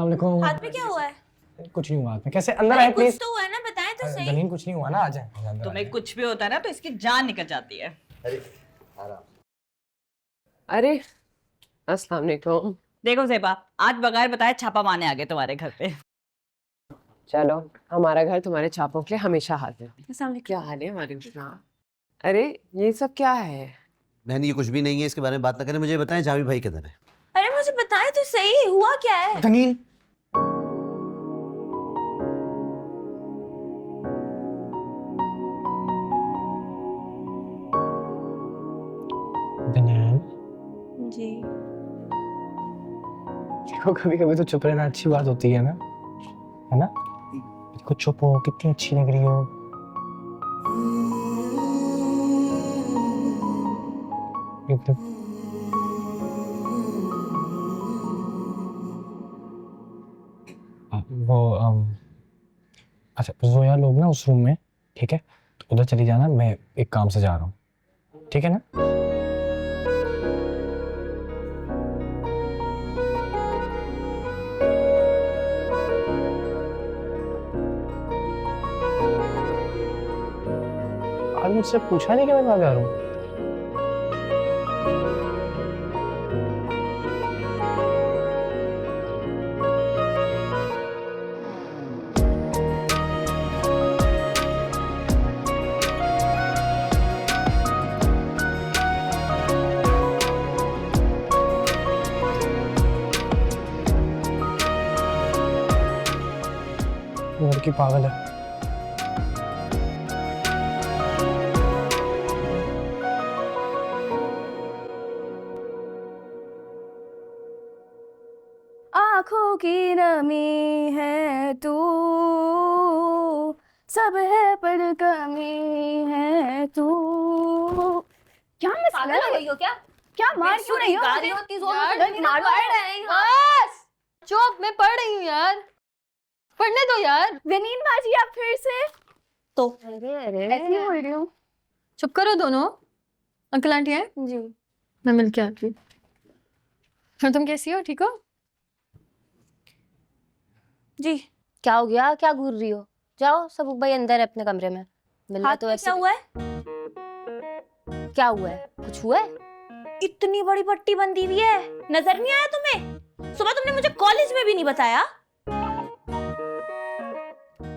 अस्सलाम वालेकुम। हाथ पे क्या हुआ है? कुछ नहीं हुआ हाथ में। कैसे अंदर आए कुछ प्लीज? तो हुआ है ना, बताएं तो सही। दलील कुछ नहीं हुआ ना, आ जाए अंदर आ तुम्हें जाए। कुछ भी होता है ना तो इसकी जान निकल जाती है। अरे अस्सलाम वालेकुम। देखो ज़ेबा, आज बगैर बताए छापा मारने आ गए तुम्हारे घर पे। चलो, हमारा घर तुम्हारे छापों के लिए हमेशा हाजिर। क्या हाल है? वालेकुम सलाम। अरे ये सब क्या है? बहन ये कुछ भी नहीं है, इसके बारे में बात ना करें। मुझे बताएं जामी भाई किधर है? अरे मुझे बताएं तो सही, हुआ क्या है? दलील दनील, जी देखो कभी कभी तो चुप रहना अच्छी बात होती है ना, है ना? देखो चुप हो, कितनी अच्छी लग रही हो। एकदम वो अच्छा जोया लोग ना उस रूम में, ठीक है? तो उधर चली जाना, मैं एक काम से जा रहा हूँ, ठीक है ना? आज मुझसे पूछा नहीं कि मैं कहाँ जा रहा हूँ। लड़की पागल है। आंखों की नमी है तू, सब है पर कमी है तू। क्या मसला है? हो क्या? क्या मार क्यों रही हो? इतनी जोर से मार रहे हैं। बस चुप, मैं पढ़ रही हूँ यार, पढ़ने दो यार। विनीत बाजी आप फिर से तो अरे अरे ऐसे ही बोल रही हूँ। चुप करो दोनों। अंकल आंटी हैं? जी मैं मिल के आती हूँ। फिर तुम कैसी हो? ठीक हो? जी। क्या हो गया? क्या घूर रही हो? जाओ सबूक भाई अंदर है अपने कमरे में। मिलना हाथ तो पे ऐसे क्या हुआ है? क्या हुआ है? कुछ हुआ है? इतनी बड़ी पट्टी बंधी हुई है, नजर नहीं आया तुम्हें? सुबह तुमने मुझे कॉलेज में भी नहीं बताया।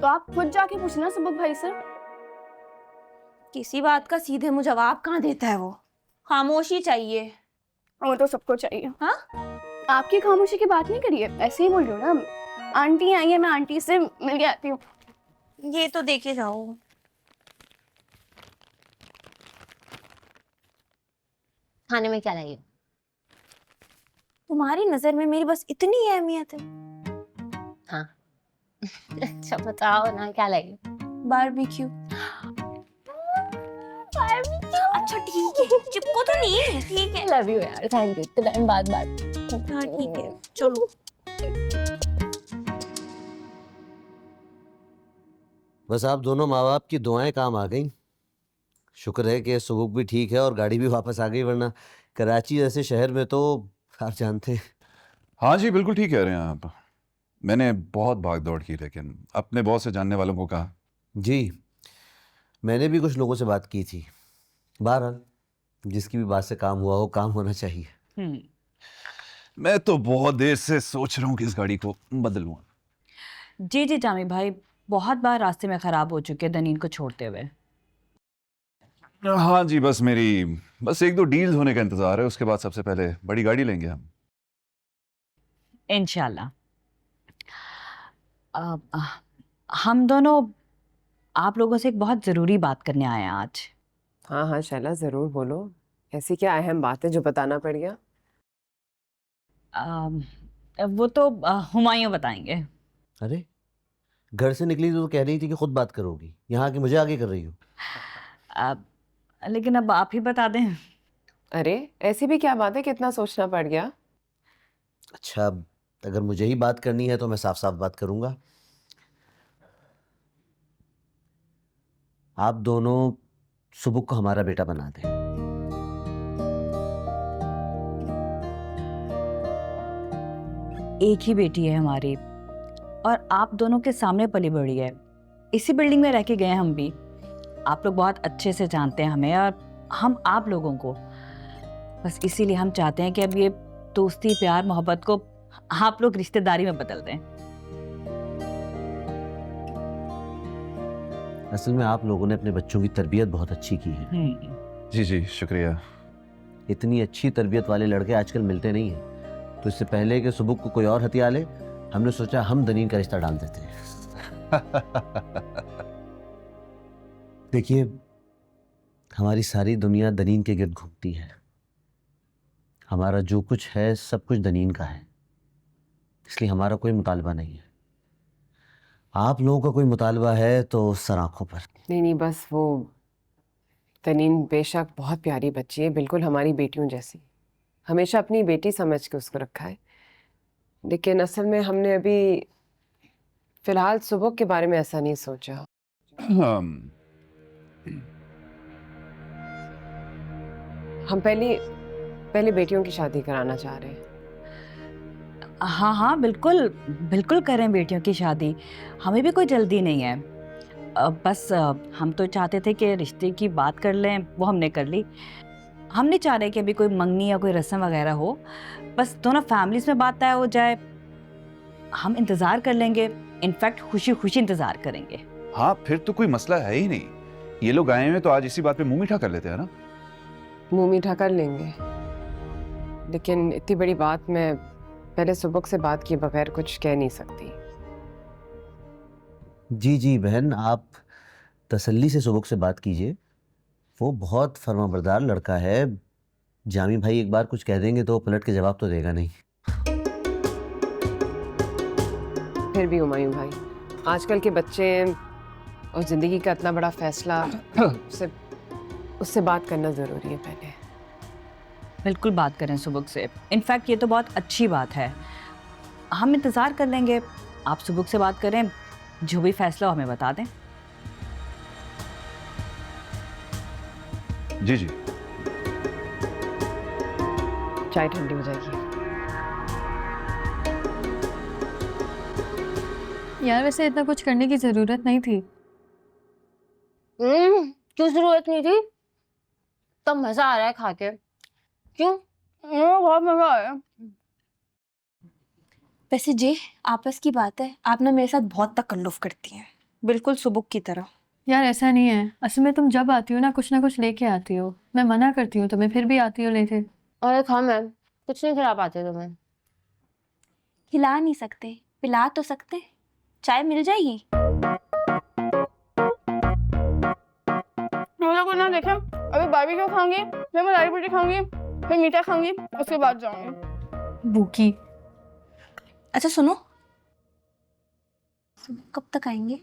तो आप खुद जाके पूछना सबक भाई से। किसी बात का सीधे मुंह जवाब कहाँ देता है वो? खामोशी चाहिए। वो तो सबको चाहिए। हाँ? आपकी खामोशी की बात नहीं करिए, ऐसे ही बोल रही हूँ ना। आंटी आई है, मैं आंटी से मिल के आती हूँ। ये तो देखे जाओ। खाने में क्या लाई हो? तुम्हारी नजर में मेरी बस इतनी ही अहमियत है। हाँ अच्छा बताओ ना, क्या लाई हो? बारबेक्यू। अच्छा ठीक है, चिपको तो नहीं है। ठीक है, लव यू यार, थैंक यू। इतने टाइम बाद बात। हाँ ठीक है, चलो। बस आप दोनों माँ बाप की दुआएं काम आ गई। शुक्र है कि सुबुक भी ठीक है और गाड़ी भी वापस आ गई, वरना कराची जैसे शहर में तो आप जानते हैं। हाँ जी, बिल्कुल ठीक कह रहे हैं आप। मैंने बहुत भाग दौड़ की, लेकिन अपने बहुत से जानने वालों को कहा। जी मैंने भी कुछ लोगों से बात की थी। बहरहाल जिसकी भी बात से काम हुआ हो, काम होना चाहिए। मैं तो बहुत देर से सोच रहा हूँ कि इस गाड़ी को बदलूँ। जी जी जामी भाई, बहुत बार रास्ते में ख़राब हो चुके दनीन को छोड़ते हुए। हाँ जी, बस एक दो डील्स होने का इंतजार है, उसके बाद सबसे पहले बड़ी गाड़ी लेंगे हम। इंशाल्लाह। हम दोनों आप लोगों से एक बहुत ज़रूरी बात करने आए हैं आज। हाँ हाँ शैला, जरूर बोलो। ऐसी क्या अहम बात है जो बताना पड़ गया? वो तो हुमायूं बताएंगे। अरे घर से निकली तो कह रही थी कि खुद बात करोगी, यहाँ आके मुझे आगे कर रही हो। लेकिन अब आप ही बता दें। अरे ऐसी भी क्या बात है, कितना सोचना पड़ गया? अच्छा अगर मुझे ही बात करनी है तो मैं साफ साफ बात करूंगा। आप दोनों सुबुक को हमारा बेटा बना दें। एक ही बेटी है हमारी और आप दोनों के सामने पली बड़ी है। इसी बिल्डिंग में रह के गए हम भी। आप लोग बहुत अच्छे से जानते हैं हमें और हम आप लोगों को। बस इसीलिए हम चाहते हैं कि अब ये दोस्ती प्यार मोहब्बत को आप लोग रिश्तेदारी में बदल दें। असल में आप लोगों ने अपने बच्चों की तरबियत बहुत अच्छी की है। जी जी शुक्रिया। इतनी अच्छी तरबियत वाले लड़के आजकल मिलते नहीं हैं। तो इससे पहले कि सुबह को कोई और हथिया ले, हमने सोचा हम दनीन का रिश्ता डाल देते हैं। देखिए, हमारी सारी दुनिया दनीन के गिर्द घूमती है। हमारा जो कुछ है सब कुछ दनीन का है, इसलिए हमारा कोई मुतालबा नहीं है। आप लोगों का कोई मुतालबा है तो सर आंखों पर। नहीं, बस वो तनीन बेशक बहुत प्यारी बच्ची है, बिल्कुल हमारी बेटियों जैसी। हमेशा अपनी बेटी समझ के उसको रखा है, लेकिन असल में हमने अभी फिलहाल सुबह के बारे में ऐसा नहीं सोचा। हम पहले बेटियों की शादी कराना चाह रहे हैं। हाँ हाँ बिल्कुल बिल्कुल करें बेटियों की शादी, हमें भी कोई जल्दी नहीं है। बस हम तो चाहते थे कि रिश्ते की बात कर लें, वो हमने कर ली। हम नहीं चाह रहे कि अभी कोई मंगनी या कोई रस्म वगैरह हो, बस दोनों फैमिलीज में बात तय हो जाए। हम इंतज़ार कर लेंगे, इनफैक्ट खुशी खुशी इंतज़ार करेंगे। हाँ फिर तो कोई मसला है ही नहीं। ये लोग आए हैं तो आज इसी बात पे मुंह मीठा कर लेते हैं ना। मुंह मीठा कर लेंगे, लेकिन इतनी बड़ी बात मैं पहले सुबह से बात किए बगैर कुछ कह नहीं सकती। जी जी बहन, आप तसल्ली से सुबह से बात कीजिए। वो बहुत फर्माबरदार लड़का है। जामी भाई एक बार कुछ कह देंगे तो पलट के जवाब तो देगा नहीं। फिर भी हुमायूं भाई, आजकल के बच्चे और ज़िंदगी का इतना बड़ा फैसला, उससे बात करना ज़रूरी है पहले। बिल्कुल बात करें सुबह से, इनफैक्ट ये तो बहुत अच्छी बात है। हम इंतज़ार कर लेंगे, आप सुबह से बात करें, जो भी फैसला हो हमें बता दें। जी जी। चाय ठंडी हो जाएगी। यार वैसे इतना कुछ करने की जरूरत नहीं थी। क्यों जरूरत नहीं थी? तब मजा आ रहा है खा के। क्यों? बहुत मजा आया। वैसे जे, आपस की बात है, आप ना मेरे साथ बहुत तकल्लुफ करती हैं, बिल्कुल सुबह की तरह। यार ऐसा नहीं है, असल में तुम जब आती हो ना कुछ लेके आती हो। मैं मना करती हूँ तुम्हें, फिर भी आती हो लेते। अरे खा मैम, कुछ नहीं खिला पाते तुम्हें। खिला नहीं सकते, पिला तो सकते। चाय मिल जाएगी? को ना देखें, अभी बारबेक्यू खाऊंगी, फिर मैं दाल रोटी खाऊंगी, फिर मीठा खाऊंगी, उसके बाद जाऊंगी भूखी। अच्छा सुनो, कब तक आएंगे?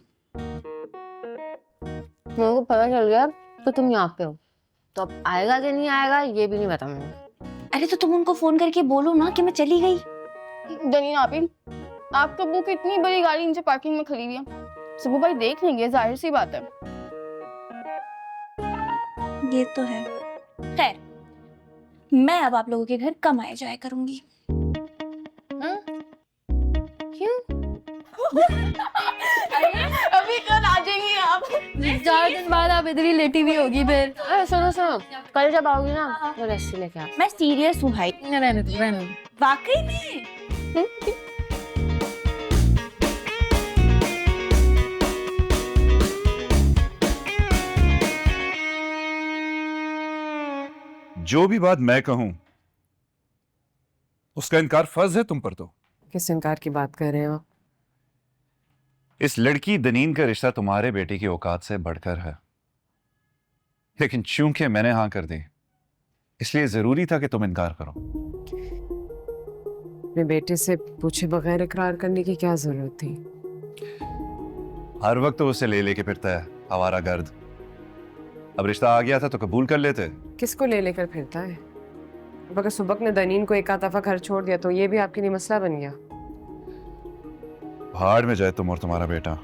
मेरे को पता चल गया तो तुम यहाँ पे हो, तो अब आएगा कि नहीं आएगा ये भी नहीं पता मुझे। अरे तो तुम उनको फोन करके बोलो ना कि मैं चली गई। दनीन आपी, आपका बुक इतनी बड़ी गाड़ी नीचे पार्किंग में खड़ी हुई है, सुबह भाई देख लेंगे, जाहिर सी बात है। ये तो है। खैर, मैं अब आप लोगों के घर कम आए जाया करूंगी। क्यों? अभी कल आ जाएंगी आप। 4 दिन बाद आप इधर ही लेटी हुई होगी फिर। सुनो, कल जब आओगी ना तो लस्सी लेके आ। मैं सीरियस हूँ भाई। रहने दो। वाकई में। जो भी बात मैं कहूं उसका इनकार फर्ज है तुम पर। तो किस इनकार की बात कर रहे हैं आप? इस लड़की दनीन का रिश्ता तुम्हारे बेटे की औकात से बढ़कर है, लेकिन चूंकि मैंने हां कर दी इसलिए जरूरी था कि तुम इनकार करो। अपने बेटे से पूछे बगैर इकरार करने की क्या जरूरत थी? हर वक्त तो उसे ले लेके फिरता है आवारा गर्द। अब रिश्ता आ गया था तो कबूल कर लेते। किसको ले लेकर फिरता है? अब अगर सुबक ने दनीन को एक आध दफा घर छोड़ दिया तो ये भी आपके लिए मसला बन गया। भाड़ में जाए तुम और तुम्हारा बेटा,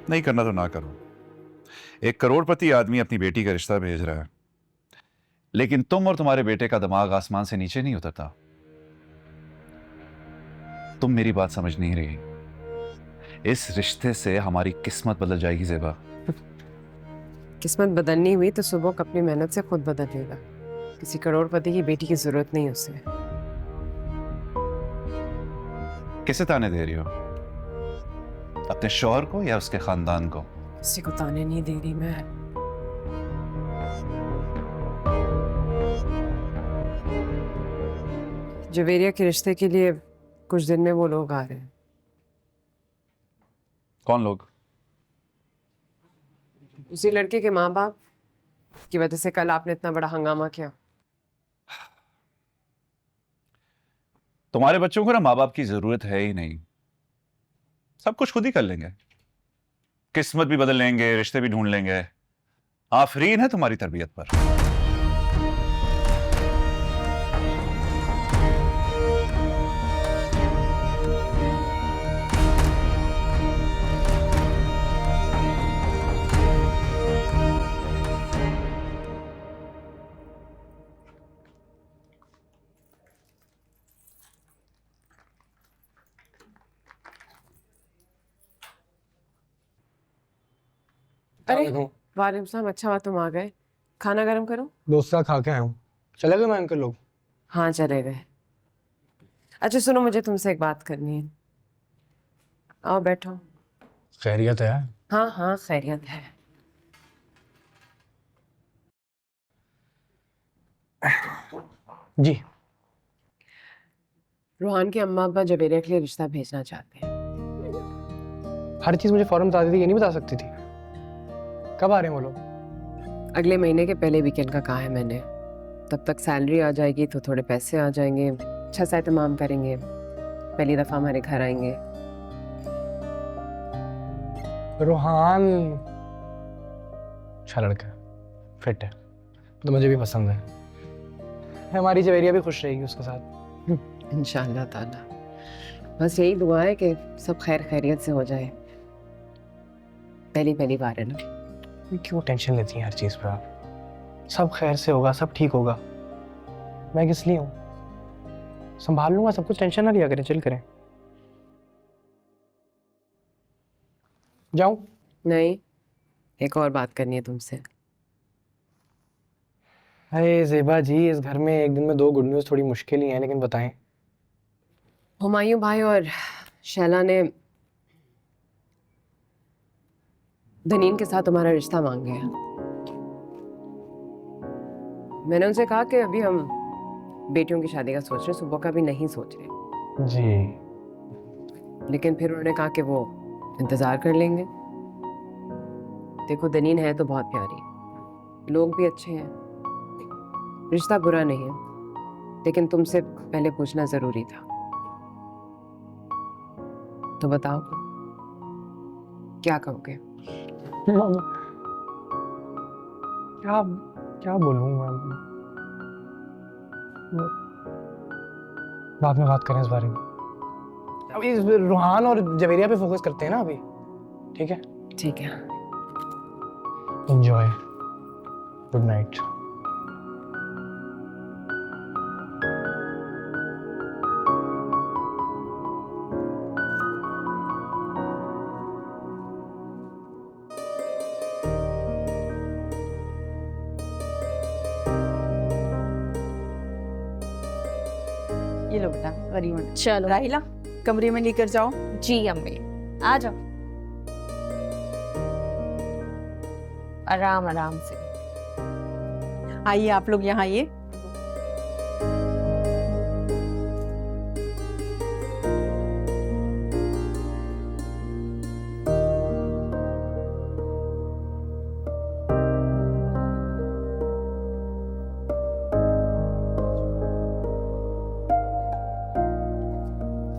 नहीं करना तो ना करो। एक करोड़पति आदमी अपनी बेटी का रिश्ता भेज रहा है, लेकिन तुम और तुम्हारे बेटे का दिमाग आसमान से नीचे नहीं उतरता। तुम मेरी बात समझ नहीं रही। इस रिश्ते से हमारी किस्मत बदल जाएगी ज़ेबा। किस्मत बदलनी हुई तो सुबह अपनी मेहनत से खुद बदल लेगा। किसी करोड़पति की बेटी की जरूरत नहीं उसे। किसे ताने दे रही हो? अपने शौहर को या उसके खानदान को? किसी को ताने नहीं दे रही मैं। जवेरिया के रिश्ते के लिए कुछ दिन में वो लोग आ रहे हैं। कौन लोग? उसी लड़के के माँ बाप की वजह से कल आपने इतना बड़ा हंगामा किया। तुम्हारे बच्चों को ना माँ बाप की जरूरत है ही नहीं, सब कुछ खुद ही कर लेंगे। किस्मत भी बदल लेंगे, रिश्ते भी ढूंढ लेंगे। आफरीन है तुम्हारी तरबियत पर। अरे वालेकुम सलाम, अच्छा हुआ तुम आ गए। खाना गर्म करो। डोसा खा के आया हूँ। चले गए मैं अंकल लोग? हाँ चले गए। अच्छा सुनो, मुझे तुमसे एक बात करनी है। आओ बैठो। खैरियत है? हाँ हाँ खैरियत है। जी। रूहान के अम्मा अब्बा जवेरिया के लिए रिश्ता भेजना चाहते हैं। हर चीज़ मुझे फौरन बता देती, ये नहीं बता सकती थी? कब आ रहे हैं वो लोग? अगले महीने के पहले वीकेंड का कहा है मैंने। तब तक सैलरी आ जाएगी तो थोड़े पैसे आ जाएंगे, अच्छा सा एहतमाम करेंगे, पहली दफ़ा हमारे घर आएंगे। रूहान अच्छा लड़का है, फिट है, तो मुझे भी पसंद है। हमारी जवेरिया भी खुश रहेगी उसके साथ इंशाअल्लाह ताला। बस यही दुआ है कि सब खैर खैरियत से हो जाए। पहली बार है ना। क्यों टेंशन लेती हैं हर चीज़ पर आप? सब खैर से होगा, सब ठीक होगा। मैं किस लिए हूँ? संभाल लूंगा सब कुछ, टेंशन ना लिया करें, चिल करें। जाऊं? नहीं, एक और बात करनी है तुमसे। अरे ज़ेबा जी, इस घर में एक दिन में 2 गुड न्यूज़ थोड़ी मुश्किल ही हैं, लेकिन बताएं। हुमायूं भाई और शैला ने दनीन के साथ तुम्हारा रिश्ता मांग गया। मैंने उनसे कहा कि अभी हम बेटियों की शादी का सोच रहे, सुबह का भी नहीं सोच रहे जी। लेकिन फिर उन्होंने कहा कि वो इंतजार कर लेंगे। देखो दनीन है तो बहुत प्यारी, लोग भी अच्छे हैं, रिश्ता बुरा नहीं है, लेकिन तुमसे पहले पूछना जरूरी था। तो बताओ क्या कहोगे? क्या क्या बोलूँ मैं? बाद में बात करें इस बारे में। अभी इस रूहान और जवेरिया पे फोकस करते हैं ना अभी, ठीक है? ठीक है। एंजॉय। Good night. ये लो बेटा, गरीब। चलो राहिला, कमरे में लेकर जाओ। जी अम्मी। आ जाओ। आराम आराम से। आइए आप लोग यहाँ आइए।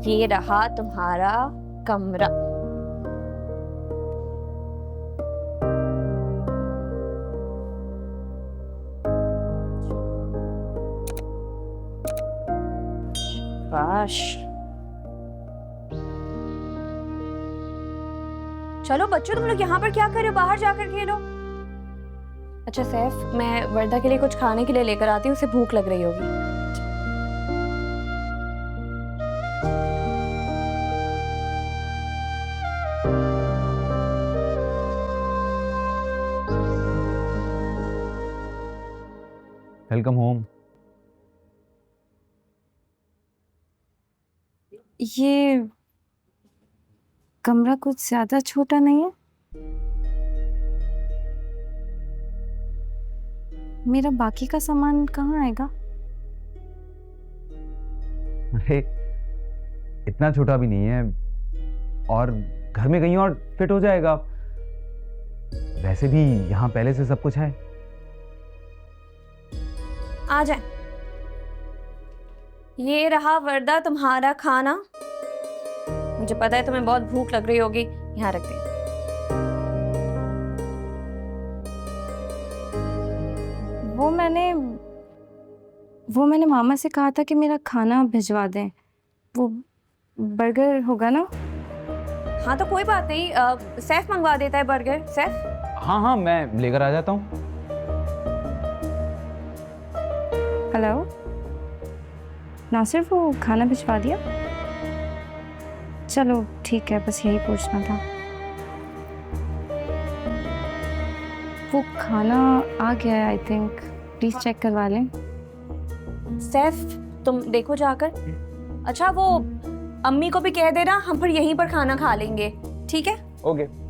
ये रहा तुम्हारा कमरा। काश। चलो बच्चों, तुम लोग यहाँ पर क्या कर रहे हो? बाहर जाकर खेलो। अच्छा सैफ, मैं वर्दा के लिए कुछ खाने के लिए लेकर आती हूँ, उसे भूख लग रही होगी। Welcome home. ये कमरा कुछ ज्यादा छोटा नहीं है? मेरा बाकी का सामान कहाँ आएगा? अरे इतना छोटा भी नहीं है, और घर में कहीं और फिट हो जाएगा। वैसे भी यहाँ पहले से सब कुछ है। आ जाए। ये रहा वरदा तुम्हारा खाना। मुझे पता है तुम्हें बहुत भूख लग रही होगी, यहाँ रख दे। वो मैंने मामा से कहा था कि मेरा खाना भिजवा दें। वो बर्गर होगा ना? हाँ तो कोई बात नहीं, सैफ मंगवा देता है बर्गर। सैफ? हाँ हाँ, मैं लेकर आ जाता हूँ। हेलो नासिर, वो खाना भिजवा दिया? चलो ठीक है, बस यही पूछना था। वो खाना आ गया है आई थिंक, प्लीज चेक करवा लें। सैफ तुम देखो जाकर। अच्छा वो अम्मी को भी कह देना, हम फिर यहीं पर खाना खा लेंगे, ठीक है? ओके।